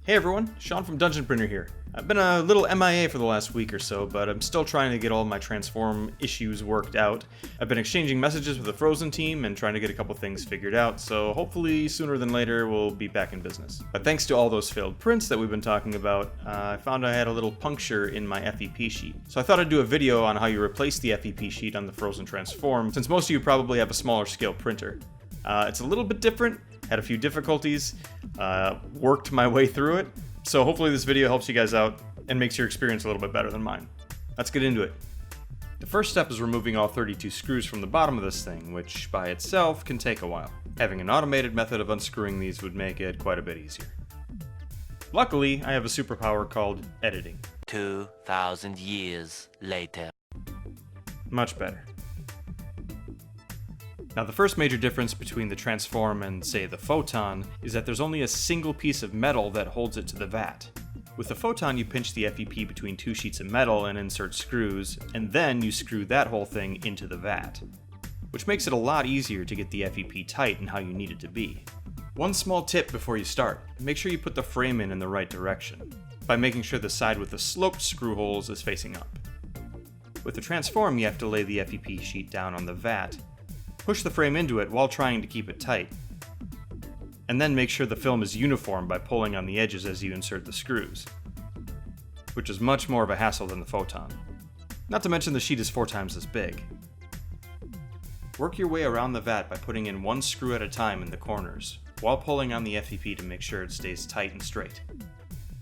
Hey everyone, Sean from Dungeon Printer here. I've been a little MIA for the last week or so, but I'm still trying to get all my transform issues worked out. I've been exchanging messages with the Phrozen team and trying to get a couple things figured out, so hopefully sooner than later we'll be back in business. But thanks to all those failed prints that we've been talking about, I found I had a little puncture in my FEP sheet. So I thought I'd do a video on how you replace the FEP sheet on the Phrozen transform, since most of you probably have a smaller scale printer. It's a little bit different, had a few difficulties, worked my way through it. So hopefully this video helps you guys out and makes your experience a little bit better than mine. Let's get into it. The first step is removing all 32 screws from the bottom of this thing, which by itself can take a while. Having an automated method of unscrewing these would make it quite a bit easier. Luckily, I have a superpower called editing. 2,000 years later. Much better. Now the first major difference between the transform and, say, the photon is that there's only a single piece of metal that holds it to the vat. With the photon you pinch the FEP between two sheets of metal and insert screws, and then you screw that whole thing into the vat, which makes it a lot easier to get the FEP tight and how you need it to be. One small tip before you start, make sure you put the frame in the right direction, by making sure the side with the sloped screw holes is facing up. With the transform you have to lay the FEP sheet down on the vat, push the frame into it while trying to keep it tight, and then make sure the film is uniform by pulling on the edges as you insert the screws, which is much more of a hassle than the photon. Not to mention the sheet is 4 times as big. Work your way around the vat by putting in one screw at a time in the corners, while pulling on the FEP to make sure it stays tight and straight.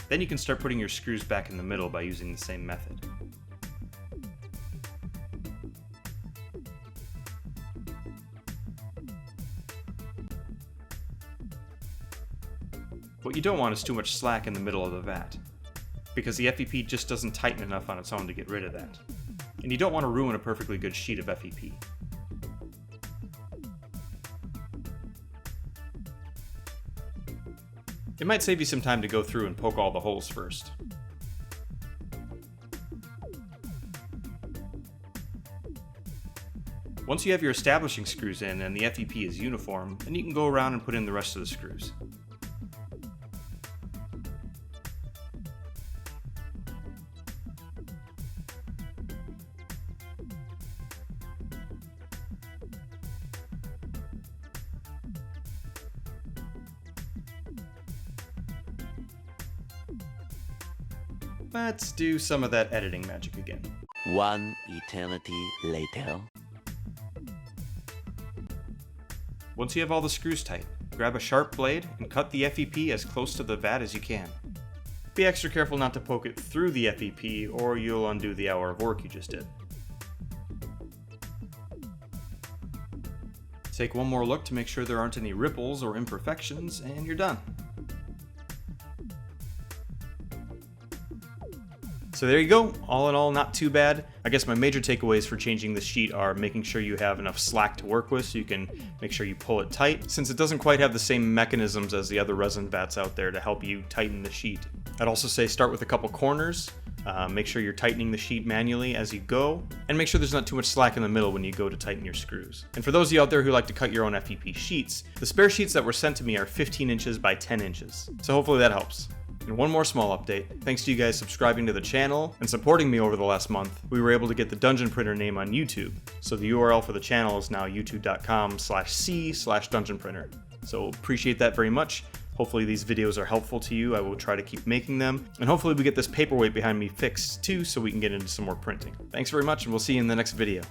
Then you can start putting your screws back in the middle by using the same method. What you don't want is too much slack in the middle of the vat, because the FEP just doesn't tighten enough on its own to get rid of that. And you don't want to ruin a perfectly good sheet of FEP. It might save you some time to go through and poke all the holes first. Once you have your establishing screws in and the FEP is uniform, then you can go around and put in the rest of the screws. Let's do some of that editing magic again. One eternity later. Once you have all the screws tight, grab a sharp blade and cut the FEP as close to the vat as you can. Be extra careful not to poke it through the FEP or you'll undo the hour of work you just did. Take one more look to make sure there aren't any ripples or imperfections, and you're done. So there you go, all in all not too bad. I guess my major takeaways for changing the sheet are making sure you have enough slack to work with so you can make sure you pull it tight, since it doesn't quite have the same mechanisms as the other resin vats out there to help you tighten the sheet. I'd also say start with a couple corners, make sure you're tightening the sheet manually as you go, and make sure there's not too much slack in the middle when you go to tighten your screws. And for those of you out there who like to cut your own FEP sheets, the spare sheets that were sent to me are 15 inches by 10 inches, so hopefully that helps. And one more small update, thanks to you guys subscribing to the channel and supporting me over the last month, we were able to get the Dungeon Printer name on YouTube. So the URL for the channel is now youtube.com/c/dungeonprinter. So appreciate that very much. Hopefully these videos are helpful to you. I will try to keep making them. And hopefully we get this paperweight behind me fixed too so we can get into some more printing. Thanks very much and we'll see you in the next video.